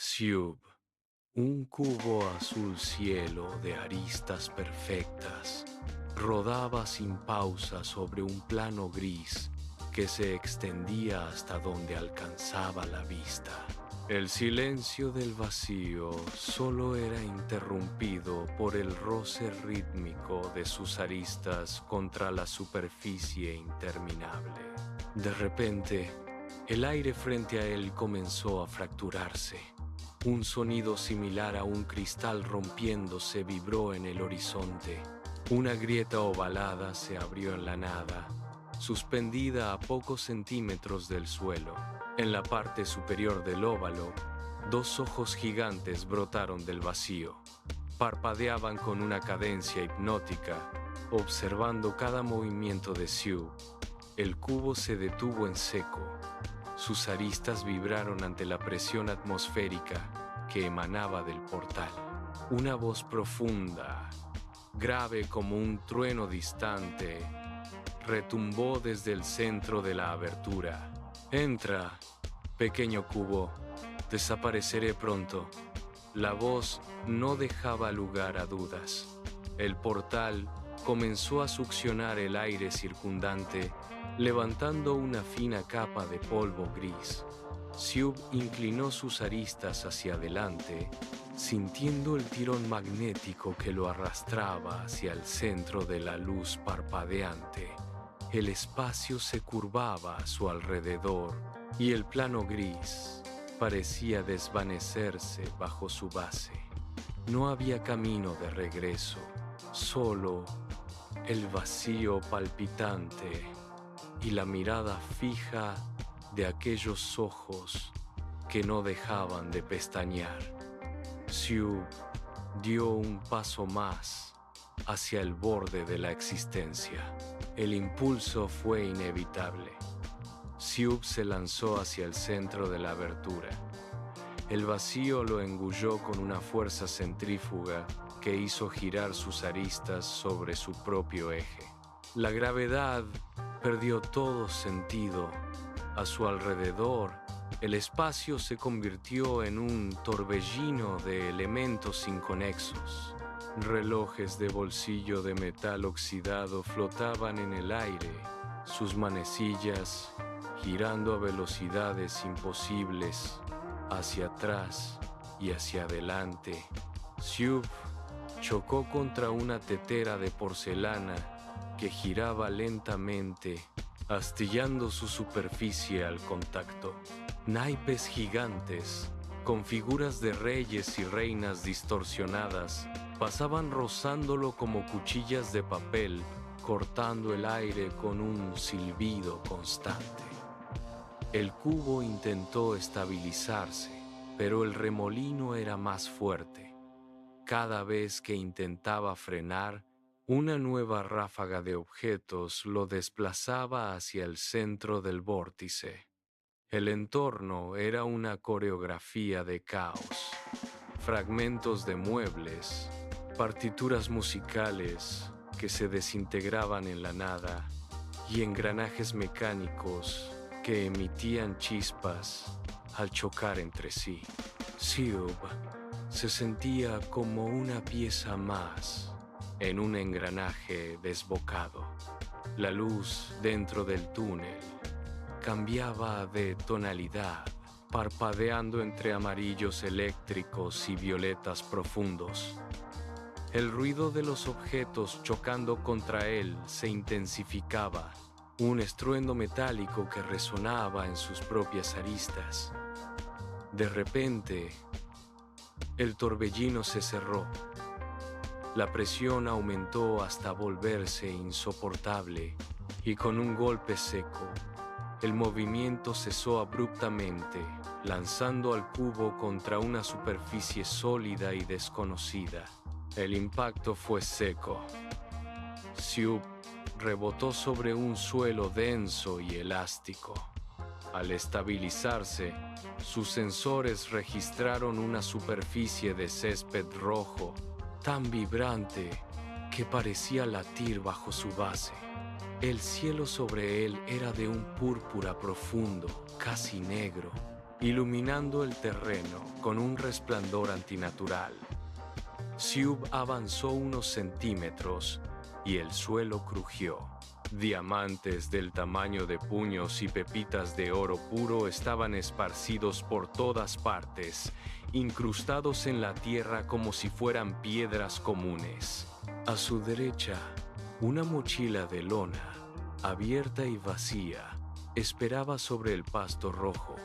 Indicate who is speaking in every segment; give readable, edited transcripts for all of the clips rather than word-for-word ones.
Speaker 1: Cube, un cubo azul cielo de aristas perfectas, rodaba sin pausa sobre un plano gris que se extendía hasta donde alcanzaba la vista. El silencio del vacío solo era interrumpido por el roce rítmico de sus aristas contra la superficie interminable. De repente, el aire frente a él comenzó a fracturarse. Un sonido similar a un cristal rompiéndose vibró en el horizonte. Una grieta ovalada se abrió en la nada, suspendida a pocos centímetros del suelo. En la parte superior del óvalo, dos ojos gigantes brotaron del vacío. Parpadeaban con una cadencia hipnótica, observando cada movimiento de Sioux. El cubo se detuvo en seco. Sus aristas vibraron ante la presión atmosférica que emanaba del portal. Una voz profunda, grave como un trueno distante, retumbó desde el centro de la abertura. «Entra, pequeño cubo, desapareceré pronto». La voz no dejaba lugar a dudas. El portal comenzó a succionar el aire circundante, levantando una fina capa de polvo gris. Sioux inclinó sus aristas hacia adelante, sintiendo el tirón magnético que lo arrastraba hacia el centro de la luz parpadeante. El espacio se curvaba a su alrededor y el plano gris parecía desvanecerse bajo su base. No había camino de regreso, solo el vacío palpitante y la mirada fija de aquellos ojos que no dejaban de pestañear. Sioux dio un paso más hacia el borde de la existencia. El impulso fue inevitable. Sioux se lanzó hacia el centro de la abertura. El vacío lo engulló con una fuerza centrífuga que hizo girar sus aristas sobre su propio eje. La gravedad perdió todo sentido. A su alrededor, el espacio se convirtió en un torbellino de elementos inconexos. Relojes de bolsillo de metal oxidado flotaban en el aire, sus manecillas girando a velocidades imposibles, hacia atrás y hacia adelante. Sioux chocó contra una tetera de porcelana que giraba lentamente, astillando su superficie al contacto. Naipes gigantes, con figuras de reyes y reinas distorsionadas, pasaban rozándolo como cuchillas de papel, cortando el aire con un silbido constante. El cubo intentó estabilizarse, pero el remolino era más fuerte. Cada vez que intentaba frenar, una nueva ráfaga de objetos lo desplazaba hacia el centro del vórtice. El entorno era una coreografía de caos. Fragmentos de muebles, partituras musicales que se desintegraban en la nada y engranajes mecánicos que emitían chispas al chocar entre sí. Sioux se sentía como una pieza más en un engranaje desbocado. La luz dentro del túnel cambiaba de tonalidad, parpadeando entre amarillos eléctricos y violetas profundos. El ruido de los objetos chocando contra él se intensificaba, un estruendo metálico que resonaba en sus propias aristas. De repente, el torbellino se cerró. La presión aumentó hasta volverse insoportable y con un golpe seco, el movimiento cesó abruptamente, lanzando al cubo contra una superficie sólida y desconocida. El impacto fue seco. Sioux rebotó sobre un suelo denso y elástico. Al estabilizarse, sus sensores registraron una superficie de césped rojo, tan vibrante que parecía latir bajo su base. El cielo sobre él era de un púrpura profundo, casi negro, iluminando el terreno con un resplandor antinatural. Siub avanzó unos centímetros y el suelo crujió. Diamantes del tamaño de puños y pepitas de oro puro estaban esparcidos por todas partes, incrustados en la tierra como si fueran piedras comunes. A su derecha, una mochila de lona, abierta y vacía, esperaba sobre el pasto rojo.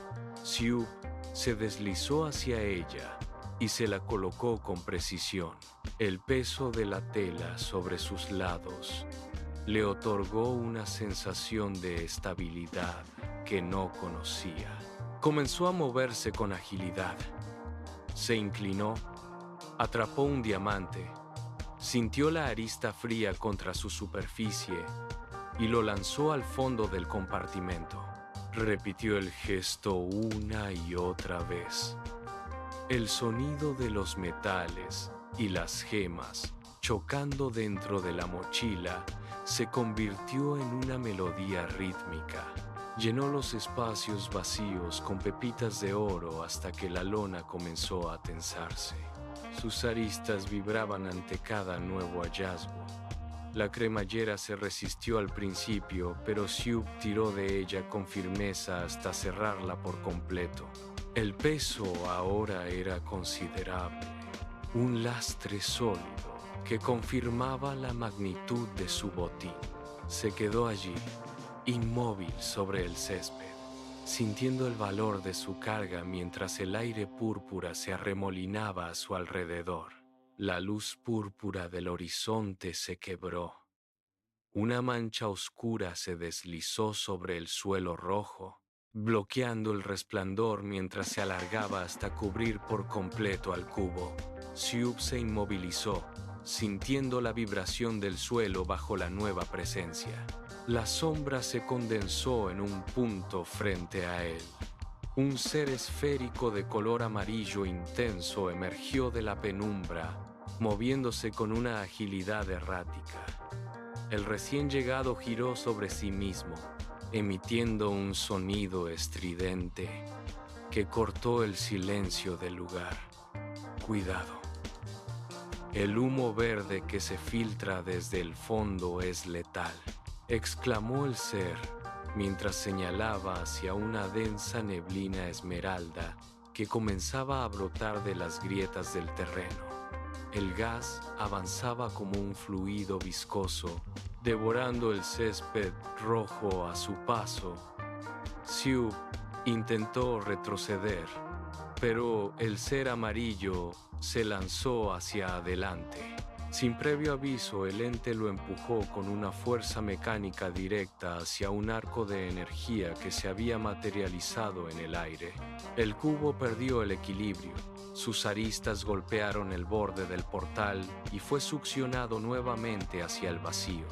Speaker 1: Siub se deslizó hacia ella y se la colocó con precisión. El peso de la tela sobre sus lados le otorgó una sensación de estabilidad que no conocía. Comenzó a moverse con agilidad. Se inclinó, atrapó un diamante, sintió la arista fría contra su superficie y lo lanzó al fondo del compartimento. Repitió el gesto una y otra vez. El sonido de los metales y las gemas chocando dentro de la mochila se convirtió en una melodía rítmica. Llenó los espacios vacíos con pepitas de oro hasta que la lona comenzó a tensarse. Sus aristas vibraban ante cada nuevo hallazgo. La cremallera se resistió al principio, pero Siub tiró de ella con firmeza hasta cerrarla por completo. El peso ahora era considerable, un lastre sólido que confirmaba la magnitud de su botín. Se quedó allí, inmóvil sobre el césped, sintiendo el valor de su carga mientras el aire púrpura se arremolinaba a su alrededor. La luz púrpura del horizonte se quebró. Una mancha oscura se deslizó sobre el suelo rojo, bloqueando el resplandor mientras se alargaba hasta cubrir por completo al cubo. Siub se inmovilizó, sintiendo la vibración del suelo bajo la nueva presencia. La sombra se condensó en un punto frente a él. Un ser esférico de color amarillo intenso emergió de la penumbra, moviéndose con una agilidad errática. El recién llegado giró sobre sí mismo, emitiendo un sonido estridente que cortó el silencio del lugar. Cuidado. El humo verde que se filtra desde el fondo es letal, exclamó el ser mientras señalaba hacia una densa neblina esmeralda que comenzaba a brotar de las grietas del terreno. El gas avanzaba como un fluido viscoso, devorando el césped rojo a su paso. Siub intentó retroceder, pero el ser amarillo se lanzó hacia adelante. Sin previo aviso, el ente lo empujó con una fuerza mecánica directa hacia un arco de energía que se había materializado en el aire. El cubo perdió el equilibrio. Sus aristas golpearon el borde del portal y fue succionado nuevamente hacia el vacío.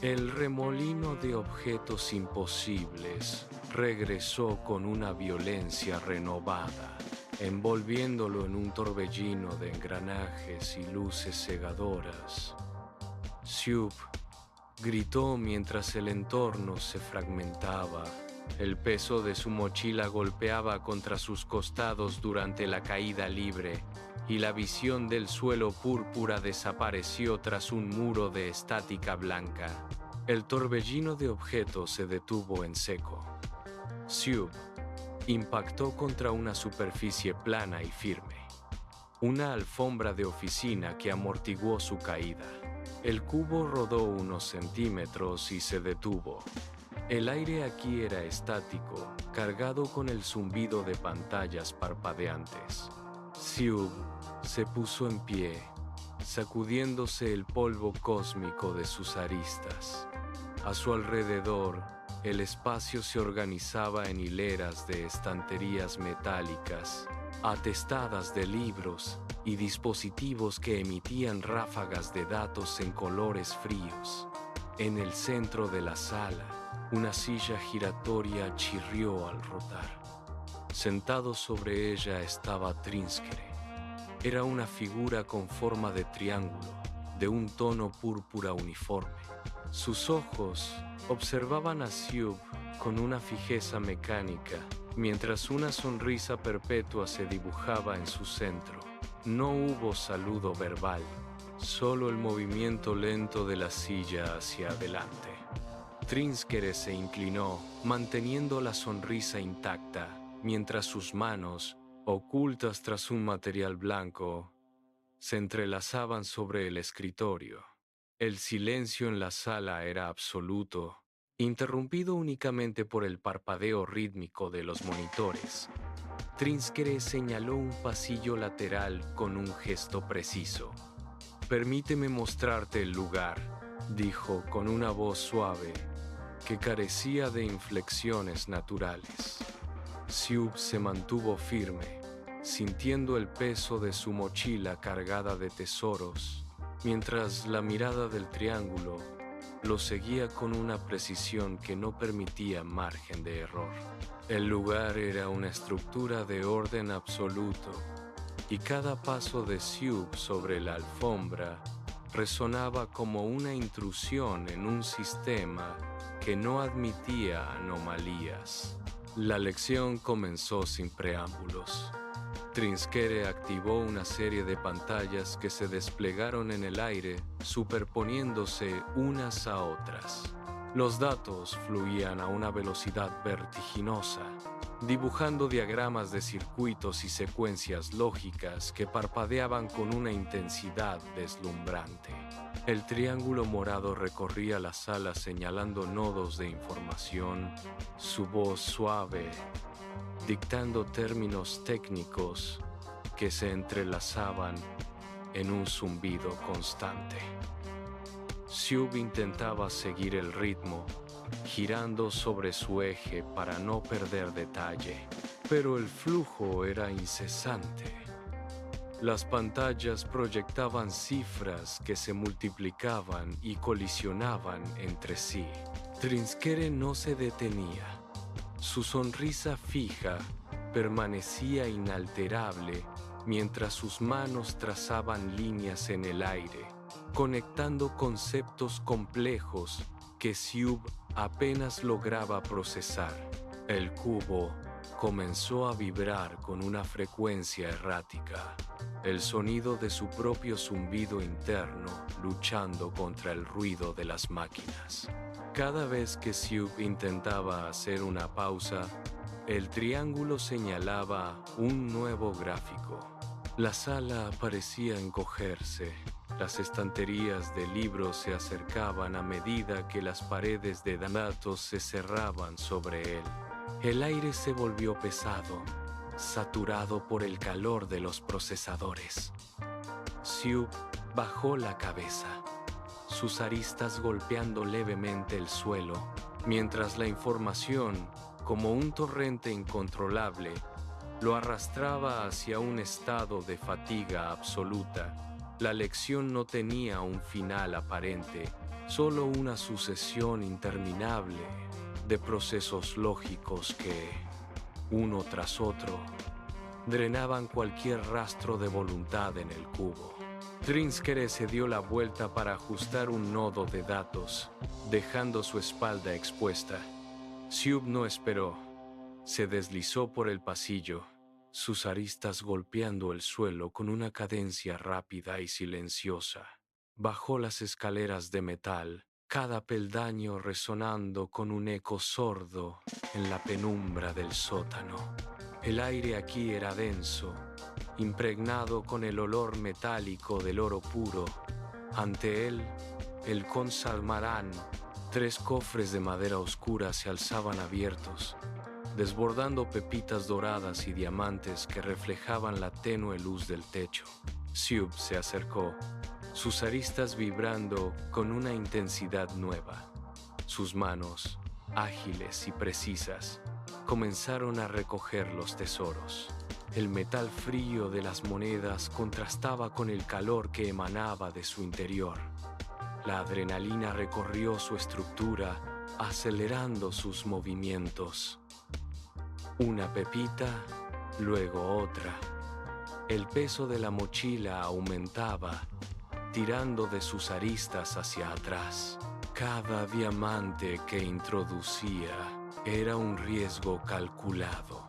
Speaker 1: El remolino de objetos imposibles regresó con una violencia renovada, envolviéndolo en un torbellino de engranajes y luces cegadoras. Siub gritó mientras el entorno se fragmentaba. El peso de su mochila golpeaba contra sus costados durante la caída libre, y la visión del suelo púrpura desapareció tras un muro de estática blanca. El torbellino de objetos se detuvo en seco. Siub impactó contra una superficie plana y firme, una alfombra de oficina que amortiguó su caída. El cubo rodó unos centímetros y se detuvo. El aire aquí era estático, cargado con el zumbido de pantallas parpadeantes. Siub se puso en pie, sacudiéndose el polvo cósmico de sus aristas. A su alrededor, el espacio se organizaba en hileras de estanterías metálicas, atestadas de libros y dispositivos que emitían ráfagas de datos en colores fríos. En el centro de la sala, una silla giratoria chirrió al rotar. Sentado sobre ella estaba Trinskere. Era una figura con forma de triángulo, de un tono púrpura uniforme. Sus ojos observaban a Siub con una fijeza mecánica mientras una sonrisa perpetua se dibujaba en su centro. No hubo saludo verbal, solo el movimiento lento de la silla hacia adelante. Trinskere se inclinó, manteniendo la sonrisa intacta, mientras sus manos, ocultas tras un material blanco, se entrelazaban sobre el escritorio. El silencio en la sala era absoluto, interrumpido únicamente por el parpadeo rítmico de los monitores. Trinskere señaló un pasillo lateral con un gesto preciso. «Permíteme mostrarte el lugar», dijo con una voz suave que carecía de inflexiones naturales. Sioub se mantuvo firme, sintiendo el peso de su mochila cargada de tesoros, mientras la mirada del triángulo lo seguía con una precisión que no permitía margen de error. El lugar era una estructura de orden absoluto, y cada paso de Sioub sobre la alfombra resonaba como una intrusión en un sistema que no admitía anomalías. La lección comenzó sin preámbulos. Trinskere activó una serie de pantallas que se desplegaron en el aire, superponiéndose unas a otras. Los datos fluían a una velocidad vertiginosa, dibujando diagramas de circuitos y secuencias lógicas que parpadeaban con una intensidad deslumbrante. El triángulo morado recorría la sala señalando nodos de información, su voz suave, dictando términos técnicos que se entrelazaban en un zumbido constante. Sioub intentaba seguir el ritmo, girando sobre su eje para no perder detalle, pero el flujo era incesante. Las pantallas proyectaban cifras que se multiplicaban y colisionaban entre sí. Trinskere no se detenía. Su sonrisa fija permanecía inalterable mientras sus manos trazaban líneas en el aire, conectando conceptos complejos que Sioub apenas lograba procesar. El cubo comenzó a vibrar con una frecuencia errática, el sonido de su propio zumbido interno luchando contra el ruido de las máquinas. Cada vez que Sioub intentaba hacer una pausa, el triángulo señalaba un nuevo gráfico. La sala parecía encogerse. Las estanterías de libros se acercaban a medida que las paredes de datos se cerraban sobre él. El aire se volvió pesado, saturado por el calor de los procesadores. Sioub bajó la cabeza, sus aristas golpeando levemente el suelo, mientras la información, como un torrente incontrolable, lo arrastraba hacia un estado de fatiga absoluta. La lección no tenía un final aparente, solo una sucesión interminable de procesos lógicos que, uno tras otro, drenaban cualquier rastro de voluntad en el cubo. Trinskere se dio la vuelta para ajustar un nodo de datos, dejando su espalda expuesta. Sioub no esperó. Se deslizó por el pasillo, sus aristas golpeando el suelo con una cadencia rápida y silenciosa. Bajó las escaleras de metal, cada peldaño resonando con un eco sordo en la penumbra del sótano. El aire aquí era denso, impregnado con el olor metálico del oro puro. Ante él, el Consalmarán, 3 cofres de madera oscura se alzaban abiertos, desbordando pepitas doradas y diamantes que reflejaban la tenue luz del techo. Sioub se acercó, sus aristas vibrando con una intensidad nueva. Sus manos, ágiles y precisas, comenzaron a recoger los tesoros. El metal frío de las monedas contrastaba con el calor que emanaba de su interior. La adrenalina recorrió su estructura, acelerando sus movimientos. Una pepita, luego otra. El peso de la mochila aumentaba, tirando de sus aristas hacia atrás. Cada diamante que introducía Era un riesgo calculado.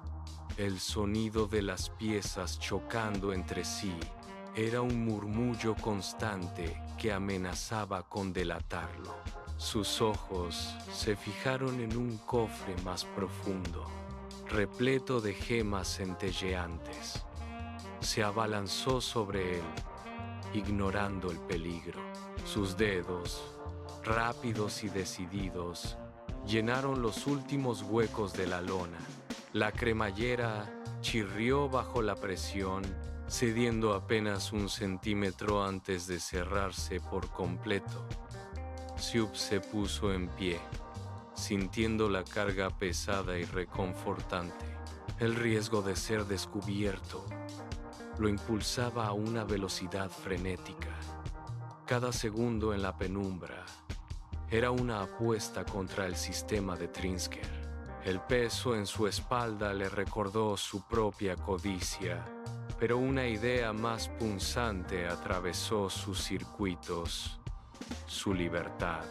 Speaker 1: El sonido de las piezas chocando entre sí era un murmullo constante que amenazaba con delatarlo. Sus ojos se fijaron en un cofre más profundo, repleto de gemas centelleantes. Se abalanzó sobre él, ignorando el peligro. Sus dedos, rápidos y decididos, llenaron los últimos huecos de la lona. La cremallera chirrió bajo la presión, cediendo apenas un centímetro antes de cerrarse por completo. Sioub se puso en pie, sintiendo la carga pesada y reconfortante. El riesgo de ser descubierto lo impulsaba a una velocidad frenética. Cada segundo en la penumbra era una apuesta contra el sistema de Trinsker. El peso en su espalda le recordó su propia codicia, pero una idea más punzante atravesó sus circuitos: su libertad.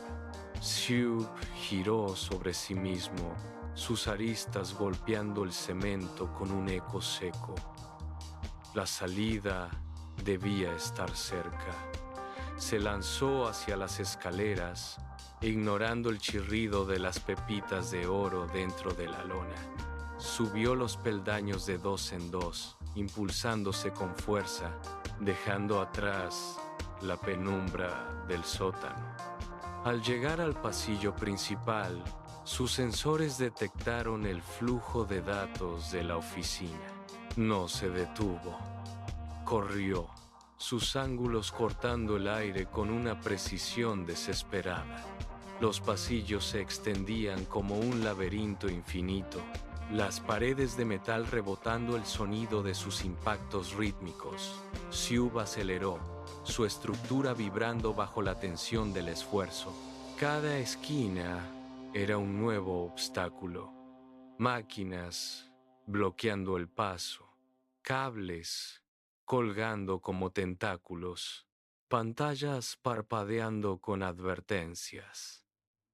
Speaker 1: Sioub giró sobre sí mismo, sus aristas golpeando el cemento con un eco seco. La salida debía estar cerca. Se lanzó hacia las escaleras, ignorando el chirrido de las pepitas de oro dentro de la lona. Subió los peldaños de dos en dos, impulsándose con fuerza, dejando atrás la penumbra del sótano. Al llegar al pasillo principal, sus sensores detectaron el flujo de datos de la oficina. No se detuvo. Corrió, sus ángulos cortando el aire con una precisión desesperada. Los pasillos se extendían como un laberinto infinito, las paredes de metal rebotando el sonido de sus impactos rítmicos. Sioub aceleró, su estructura vibrando bajo la tensión del esfuerzo. Cada esquina era un nuevo obstáculo. Máquinas bloqueando el paso, cables colgando como tentáculos, pantallas parpadeando con advertencias.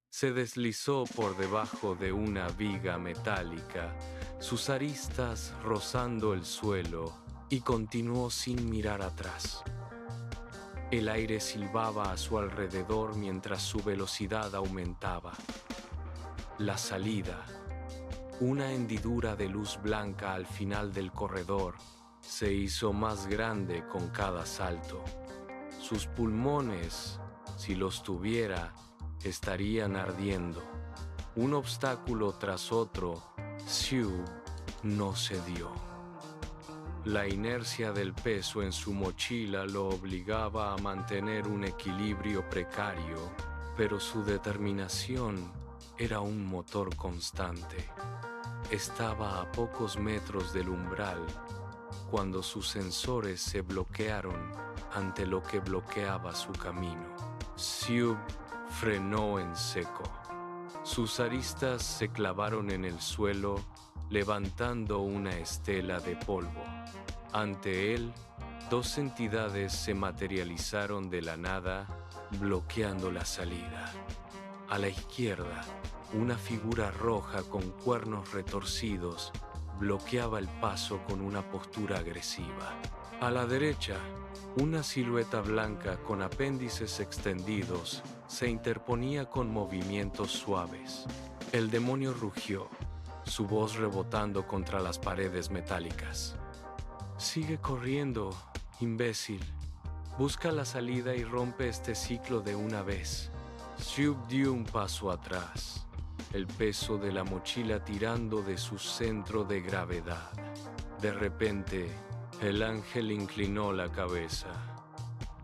Speaker 1: Se deslizó por debajo de una viga metálica, sus aristas rozando el suelo, y continuó sin mirar atrás. El aire silbaba a su alrededor mientras su velocidad aumentaba. La salida, una hendidura de luz blanca al final del corredor, se hizo más grande con cada salto. Sus pulmones, si los tuviera, estarían ardiendo. Un obstáculo tras otro, Sioub no cedió. La inercia del peso en su mochila lo obligaba a mantener un equilibrio precario, pero su determinación era un motor constante. Estaba a pocos metros del umbral cuando sus sensores se bloquearon ante lo que bloqueaba su camino. Sioub frenó en seco. Sus aristas se clavaron en el suelo, levantando una estela de polvo. Ante él, dos entidades se materializaron de la nada, bloqueando la salida. A la izquierda, una figura roja con cuernos retorcidos bloqueaba el paso con una postura agresiva. A la derecha, una silueta blanca con apéndices extendidos se interponía con movimientos suaves. El demonio rugió, su voz rebotando contra las paredes metálicas. «Sigue corriendo, imbécil. Busca la salida y rompe este ciclo de una vez». Sioub dio un paso atrás, el peso de la mochila tirando de su centro de gravedad. De repente, el ángel inclinó la cabeza.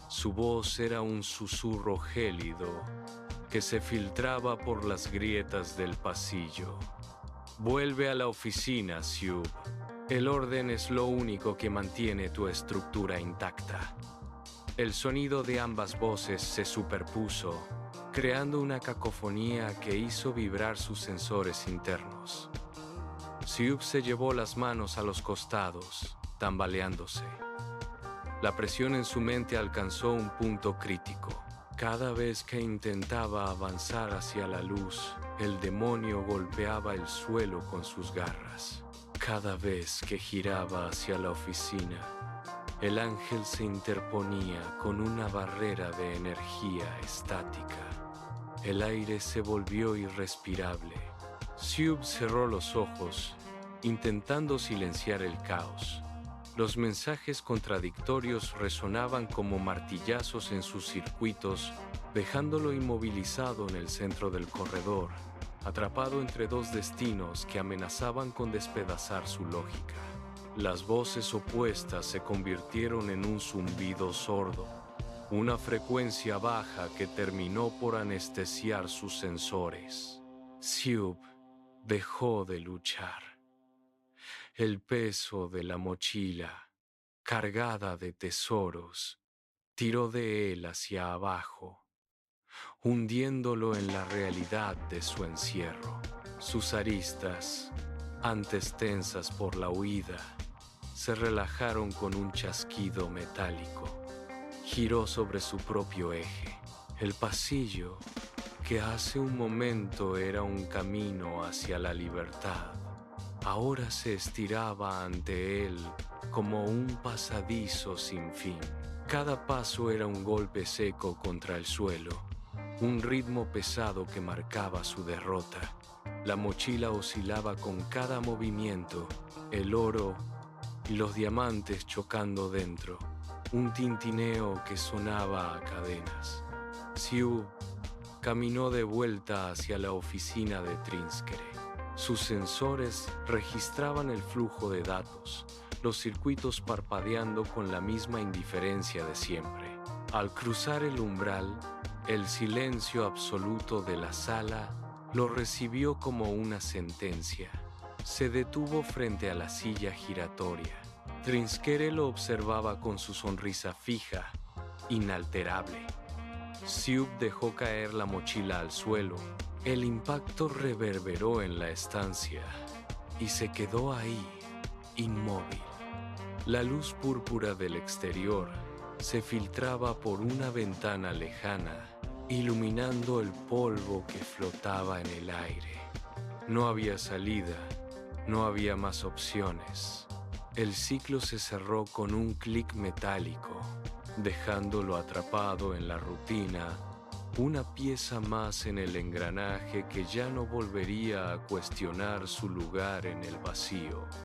Speaker 1: Su voz era un susurro gélido que se filtraba por las grietas del pasillo. «Vuelve a la oficina, Sioub. El orden es lo único que mantiene tu estructura intacta». El sonido de ambas voces se superpuso, creando una cacofonía que hizo vibrar sus sensores internos. Sioub se llevó las manos a los costados, tambaleándose. La presión en su mente alcanzó un punto crítico. Cada vez que intentaba avanzar hacia la luz, el demonio golpeaba el suelo con sus garras. Cada vez que giraba hacia la oficina, el ángel se interponía con una barrera de energía estática. El aire se volvió irrespirable. Sioub cerró los ojos, intentando silenciar el caos. Los mensajes contradictorios resonaban como martillazos en sus circuitos, dejándolo inmovilizado en el centro del corredor, atrapado entre dos destinos que amenazaban con despedazar su lógica. Las voces opuestas se convirtieron en un zumbido sordo, una frecuencia baja que terminó por anestesiar sus sensores. Sioub dejó de luchar. El peso de la mochila, cargada de tesoros, tiró de él hacia abajo, hundiéndolo en la realidad de su encierro. Sus aristas, antes tensas por la huida, se relajaron con un chasquido metálico. Giró sobre su propio eje. El pasillo, que hace un momento era un camino hacia la libertad, ahora se estiraba ante él como un pasadizo sin fin. Cada paso era un golpe seco contra el suelo, un ritmo pesado que marcaba su derrota. La mochila oscilaba con cada movimiento, el oro y los diamantes chocando dentro, un tintineo que sonaba a cadenas. Sioub caminó de vuelta hacia la oficina de Trinskere. Sus sensores registraban el flujo de datos, los circuitos parpadeando con la misma indiferencia de siempre. Al cruzar el umbral, el silencio absoluto de la sala lo recibió como una sentencia. Se detuvo frente a la silla giratoria. Trinskere lo observaba con su sonrisa fija, inalterable. Sioub dejó caer la mochila al suelo. El impacto reverberó en la estancia y se quedó ahí, inmóvil. La luz púrpura del exterior se filtraba por una ventana lejana, iluminando el polvo que flotaba en el aire. No había salida, no había más opciones. El ciclo se cerró con un clic metálico, dejándolo atrapado en la rutina, una pieza más en el engranaje que ya no volvería a cuestionar su lugar en el vacío.